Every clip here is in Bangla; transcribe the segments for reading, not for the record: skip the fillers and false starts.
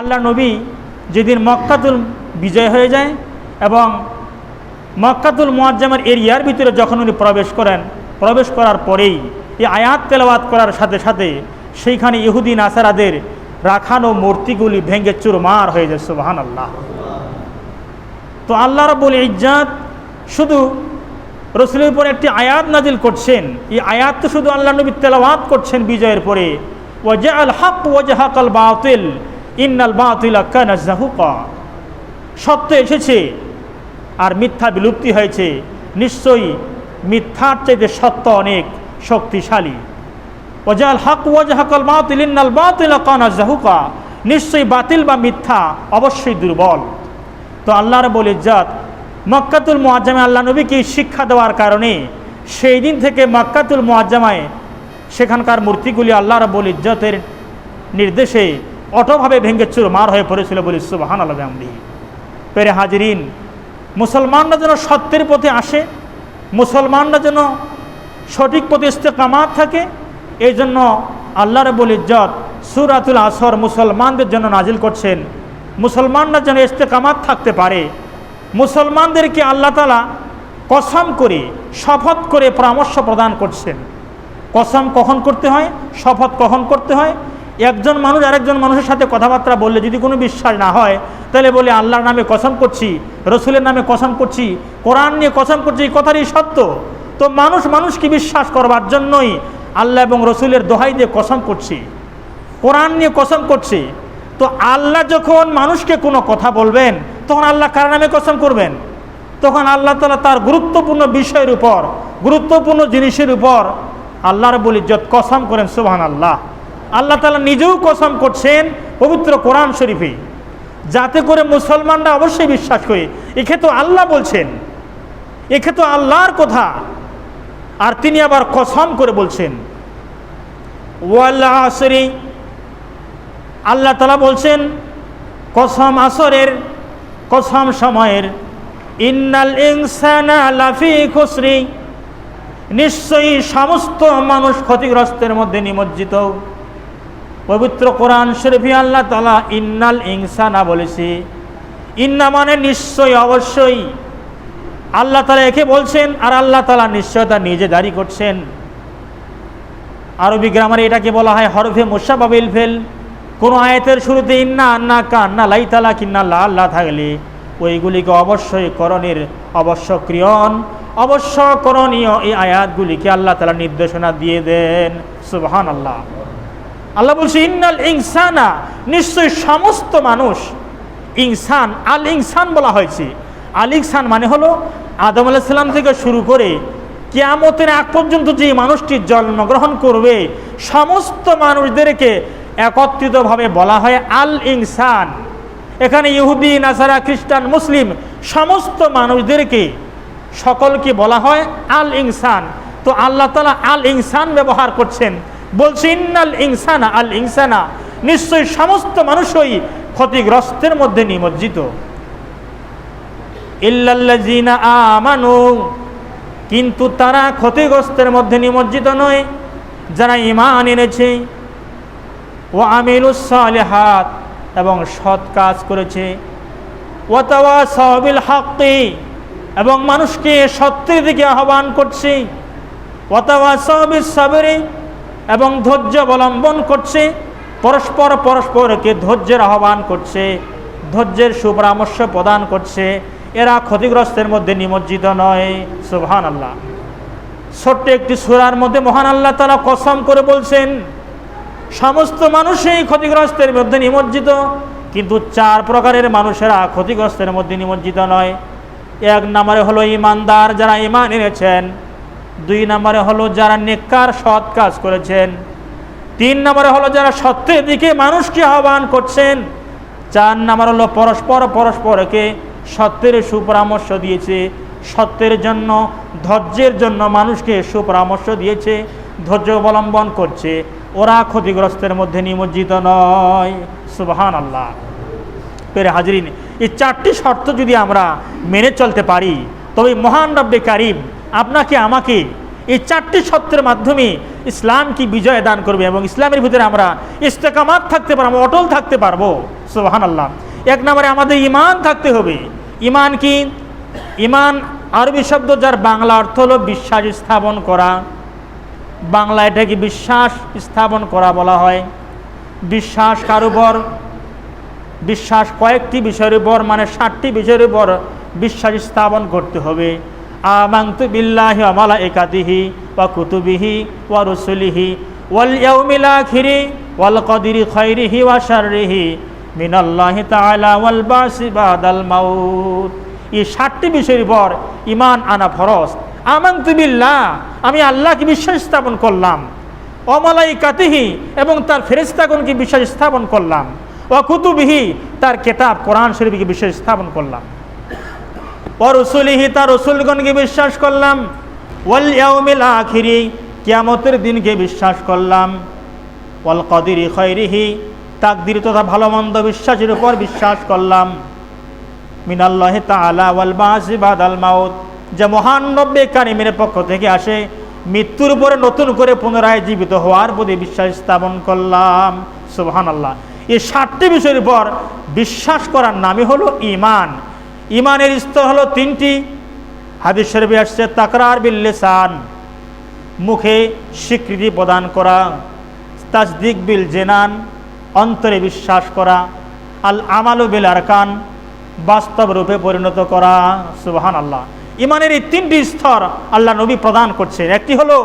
আল্লাহ নবী যেদিন মক্কাতুল বিজয় হয়ে যায় এবং মক্কাতুল মুআজ্জামের এরিয়ার ভিতরে যখন উনি প্রবেশ করার পরেই এই আয়াত তেলাওয়াত করার সাথে সাথে সেইখানে ইহুদি নাসারাদের রাখানো মূর্তিগুলি ভেঙে চুরমার হয়ে যায়। সুবহানাল্লাহ। তো আল্লাহ রাব্বুল ইজ্জত শুধু রসুলের উপর একটি আয়াত নাজিল করছেন, এই আয়াত তো শুধু আল্লাহ নবী তেলাওয়াত করছেন বিজয়ের পরে, ওয়াজাআল হক ওয়াজাহাকাল বাতিল ইন্নাল বাতিলা কানা যাহুকা, সত্য এসেছে আর মিথ্যা বিলুপ্তি হয়েছে, নিশ্চয়ই মিথ্যার চাইতে সত্য অনেক শক্তিশালী। ওয়াজাআল হক ওয়াজাহাকাল বাতিল ইন্নাল বাতিলা কানা যাহুকা, নিশ্চয়ই বাতিল বা মিথ্যা অবশ্যই দুর্বল। তো আল্লাহ রাব্বুল ইজ্জত মক্কাতুল মুআজ্জামে আল্লাহ নবীকে শিক্ষা দেওয়ার কারণে সেই দিন থেকে মক্কাতুল মুআজ্জামায় সেখানকার মূর্তিগুলি আল্লাহ রাব্বুল ইজ্জতের নির্দেশে অটোভাবে ভেঙে চুরমার হয়ে পড়েছিল বলি সুবহানাল্লাহ বিহামদিহি। পেরে হাজিরিন, মুসলমানরা যেন সত্যের পথে আসে, মুসলমানরা যেন সঠিক পথে ইস্তেকামাত থাকে, এই জন্য আল্লাহ রাব্বুল ইজ্জত সূরাতুল আসর মুসলমানদের জন্য নাজিল করছেন। মুসলমানরা যেন ইস্তেকামাত থাকতে পারে, মুসলমানদেরকে আল্লাহ তাআলা কসম করে শপথ করে পরামর্শ প্রদান করছেন। কসম কখন করতে হয়, শপথ কখন করতে হয়? একজন মানুষ আরেকজন মানুষের সাথে কথাবার্তা বললে যদি কোনো বিশ্বাস না হয়, তাহলে বলে আল্লাহর নামে কসম করছি, রসুলের নামে কসম করছি, কোরআন নিয়ে কসম করছি, এই কথারই সত্য। তো মানুষকে বিশ্বাস করবার জন্যই আল্লাহ এবং রসুলের দোহাই দিয়ে কসম করছি, কোরআন নিয়ে কসম করছি। তো আল্লাহ যখন মানুষকে কোনো কথা বলবেন তখন আল্লাহ কার নামে কসম করবেন? তখন আল্লাহ তাআলা তার গুরুত্বপূর্ণ বিষয়ের উপর, গুরুত্বপূর্ণ জিনিসের উপর আল্লাহ রাব্বুল ইজ্জত কসম করেন। সুবহানাল্লাহ। আল্লাহ তাআলা নিজেও কসম করছেন পবিত্র কোরআন শরীফে, যাতে করে মুসলমানরা অবশ্যই বিশ্বাস করে একে তো আল্লাহ বলছেন, একে তো আল্লাহর কথা, আর তিনি আবার কসম করে বলছেন। ওয়াল আসরি, আল্লাহ তাআলা বলছেন কসম আসরের, কসম সময়ের। ইন্নাল ইনসানা লাফি খুসরি, নিশ্চয়ই সমস্ত মানুষ ক্ষতিগ্রস্তের মধ্যে নিমজ্জিত। পবিত্র কোরআন শরীফে আল্লাহ তাআলা ইন্নাল ইনসানা বলেছে, ইন্না মানে নিশ্চয়ই, অবশ্যই। আল্লাহ তাআলা একে বলছেন আর আল্লাহ তাআলা নিশ্চয়তা নিজে জারি করছেন। আরবি গ্রামারে এটাকে বলা হয় হরফে মুশাব্বাবিল ফেল। কোনো আয়াতের শুরুতে ইন্না, আন্না, কান্না, লাইতালা, কিন্না, লা আল্লাহ থাকলে ওইগুলিকে অবশ্যই করণের, অবশ্যক্রিয়ন, অবশ্য করণীয় এই আয়াতগুলিকে আল্লাহ তাআলা নির্দেশনা দিয়ে দেন। সুবহানাল্লাহ। আল্লাহ বলছে ইন্নাল ইনসানা, নিশ্চয়ই সমস্ত মানুষ। ইনসান, আল ইনসান বলা হয়েছে। আল ইনসান মানে হলো আদম আলাইহিস সালাম থেকে শুরু করে কিয়ামতের আগ পর্যন্ত যে মানুষটি জন্মগ্রহণ করবে সমস্ত মানুষদেরকে একত্রিতভাবে বলা হয় আল ইনসান। এখানে ইহুদি, নাসারা, খ্রিস্টান, মুসলিম সমস্ত মানুষদেরকে, সকলকে বলা হয় আল ইনসান। তো আল্লাহ তাআলা আল ইনসান ব্যবহার করছেন, বলছে ইন্নাল ইনসানা, আল ইনসানা, নিশ্চয়ই সমস্ত মানুষই ক্ষতিগ্রস্তের মধ্যে নিমজ্জিত। ইল্লাল্লাযিনা আমানু, কিন্তু তারা ক্ষতিগ্রস্তের মধ্যে নিমজ্জিত নয় যারা ঈমান এনেছে। ওয়া আমিলুস সালিহাত, এবং সৎ কাজ করেছে। ওয়া তাওয়াসাউ বিল হাক্কি, এবং মানুষকে সত্যের দিকে আহ্বান করছে। ওয়া তাওয়াসাউ বিস সাবরি, এবং ধৈর্য অবলম্বন করছে। পরস্পরকে ধৈর্যের আহ্বান করছে, ধৈর্যের সুপরামর্শ প্রদান করছে। এরা ক্ষতিগ্রস্তের মধ্যে নিমজ্জিত নয়। সুবহানাল্লাহ। ছোট্ট একটি সূরার মধ্যে মহান আল্লাহ তাআলা কসম করে বলছেন সমস্ত মানুষই ক্ষতিগ্রস্তের মধ্যে নিমজ্জিত, কিন্তু চার প্রকারের মানুষেরা ক্ষতিগ্রস্তের মধ্যে নিমজ্জিত নয়। এক নম্বরে হলো ঈমানদার, যারা ঈমান এনেছেন। দুই নম্বরে হলো যারা নেককার সৎ কাজ করেছেন। তিন নম্বরে হলো যারা সত্যের দিকে মানুষকে আহ্বান করছেন। চার নম্বর হলো পরস্পরকে সত্যের সুপরামর্শ দিয়েছে, সত্যের জন্য, ধৈর্যের জন্য মানুষকে সুপরামর্শ দিয়েছে, ধৈর্য অবলম্বন করছে। ওরা ক্ষতিগ্রস্তের মধ্যে নিমজ্জিত নয়। সুবহানাল্লাহ। পেরে হাজিরিন, এই চারটি শর্ত যদি আমরা মেনে চলতে পারি তবে মহান রব্বে কারিম আপনাকে আমাকে এই চারটি শর্তের মাধ্যমে ইসলাম কি বিজয় দান করবে এবং ইসলামের ভিতরে আমরা ইস্তেকামাত থাকতে পারবো, অটল থাকতে পারবো। সুবহানাল্লাহ। এক নম্বরে আমাদের ঈমান থাকতে হবে। ঈমান কি? ঈমান আরবি শব্দ, যার বাংলা অর্থ হলো বিশ্বাস স্থাপন করা। বাংলা এটাকে বিশ্বাস স্থাপন করা বলা হয়। বিশ্বাস কার উপর? বিশ্বাস কয়েকটি বিষয়ের উপর, মানে 7টি বিষয়ের উপর বিশ্বাস স্থাপন করতে হবে। আমানতু বিল্লাহি ওয়া মালাইকাতিহি ওয়া কুতুবিহি ওয়া রুসুলিহি ওয়াল ইয়াউমিল আখিরি ওয়াল কদরি খাইরিহি ওয়া শাররিহি মিনাল্লাহি তাআলা ওয়াল বাসি বাদাল মাউত। এই 7টি বিষয়ের উপর ঈমান আনা ফরজ। আমানতু বিল্লাহ, আমি আল্লাহকে বিশ্বাস স্থাপন করলাম। ওয়া মালাইকাতিহি, এবং তার ফেরেশতাগণকে বিশ্বাস স্থাপন করলাম। ওয়া কুতুবিহি, তার কিতাব কোরআন শরীফকে বিশ্বাস স্থাপন করলাম। ওয়া রুসুলিহি, তার রসুলগণকে বিশ্বাস করলাম। ওয়াল ইয়াউমিল আখিরি, কিয়ামতের দিনকে বিশ্বাস করলাম। ওয়াল কদরি খাইরিহি, তাকদীর তথা ভালো মন্দ বিশ্বাসের উপর বিশ্বাস করলাম। মিনাল্লাহি তাআলা ওয়াল বাসি বাদাল মাউত, যে মহান রব্বে কারিমের পক্ষ থেকে আসে, মৃত্যুর পরে নতুন করে পুনরায় জীবিত হওয়ার প্রতি বিশ্বাস স্থাপন করলাম। সুবহানাল্লাহ। এই 7টি বিষয়ের উপর বিশ্বাস করার নামই হলো ঈমান। ঈমানের স্তর হলো 3টি। হাদিস শরীফে আসছে, তাকরার বিল লিসান, মুখে স্বীকৃতি প্রদান করা। তাসদিক বিল জিনান, অন্তরে বিশ্বাস করা। আল আমালু বিল আরকান, বাস্তব রূপে পরিণত করা। সুবহানাল্লাহ। ঈমানের এই 3টি স্তর আল্লাহ নবী প্রদান করছেন। একটি হলো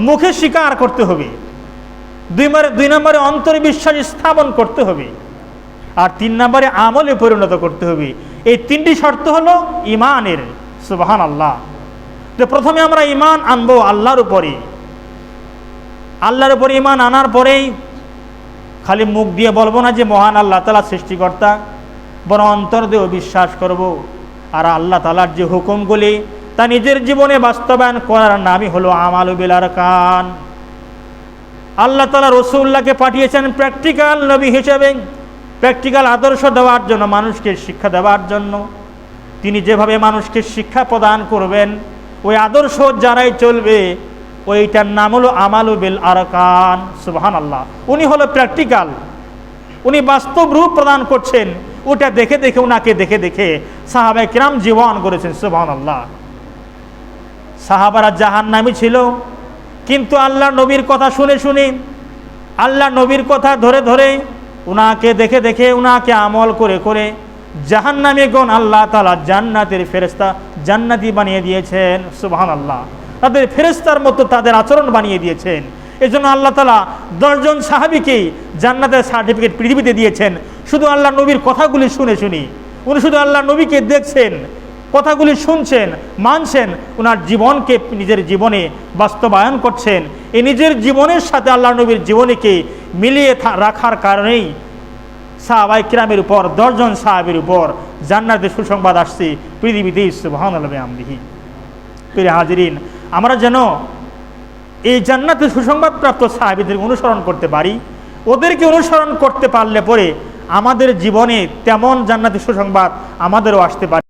মুখে স্বীকার করতে হবে, 2 নম্বরে অন্তরে বিশ্বাস স্থাপন করতে হবে, আর 3 নম্বরে আমলে পরিণত করতে হবে। এই 3টি শর্ত হলো ঈমানের। সুবহানাল্লাহ। তো প্রথমে আমরা ঈমান আনবো আল্লাহর উপরে। আল্লাহর উপরে ঈমান আনার পরেই খালি মুখ দিয়ে বলবো না যে মহান আল্লাহ তাআলা সৃষ্টিকর্তা, বরং অন্তর দিয়েও বিশ্বাস করব। আর আল্লাহ তাআলার যে হুকুমগুলি তা নিজের জীবনে বাস্তবায়ন করার নামই হলো আমালু বিল আরকান। আল্লাহ তাআলা রাসূলুল্লাহকে পাঠিয়েছেন প্র্যাকটিক্যাল নবী হিসেবে, প্র্যাকটিক্যাল আদর্শ দেওয়ার জন্য, মানুষকে শিক্ষা দেওয়ার জন্য। তিনি যেভাবে মানুষকে শিক্ষা প্রদান করবেন, ওই আদর্শ যারাই চলবে, ওইটার নাম হলো আমালু বিল আরকান। সুবহানাল্লাহ। উনি হলো প্র্যাকটিক্যাল, উনি বাস্তব রূপ প্রদান করছেন। ওটা দেখে দেখে, ওনাকে দেখে দেখে সাহাবায়ে কিরাম জীবন করেছেন। সুবহানাল্লাহ। সাহাবারা জাহান্নামী ছিল, কিন্তু আল্লাহ নবীর কথা শুনে শুনে, আল্লাহ নবীর কথা ধরে ধরে, উনাকে দেখে দেখে, উনাকে আমল করে করে জাহান্নামীগণ আল্লাহ তাআলা জান্নাতের ফেরেশতা, জান্নাতি বানিয়ে দিয়েছেন। সুবহানাল্লাহ। তাদের ফেরেশতার মতো তাদের আচরণ বানিয়ে দিয়েছেন। এজন্য আল্লাহ তাআলা 10 জন সাহাবীকে জান্নাতের সার্টিফিকেট পৃথিবীতে দিয়েছেন, শুধু আল্লাহ নবীর কথাগুলি শুনে শুনি। উনি শুধু আল্লাহ নবীকে দেখছেন, কথাগুলি শুনছেন, মানছেন, ওনার জীবনকে নিজের জীবনে বাস্তবায়ন করছেন। এই নিজের জীবনের সাথে আল্লাহ নবীর জীবনীকে মিলিয়ে রাখার কারণেই সাহাবায়ে কিরামের উপর, 10 জন সাহাবীর উপর জান্নাতের সুসংবাদ আসছে পৃথিবীতে। সুবহানাল্লাহ বিহামদিহি। প্রিয় হাজিরিন, আমরা যেন এই জান্নাতের সুসংবাদ প্রাপ্ত সাহাবীদের অনুসরণ করতে পারি। ওদেরকে অনুসরণ করতে পারলে পরে আমাদের জীবনে তেমন জান্নাতের সুসংবাদ আমাদেরও আসতে পারে।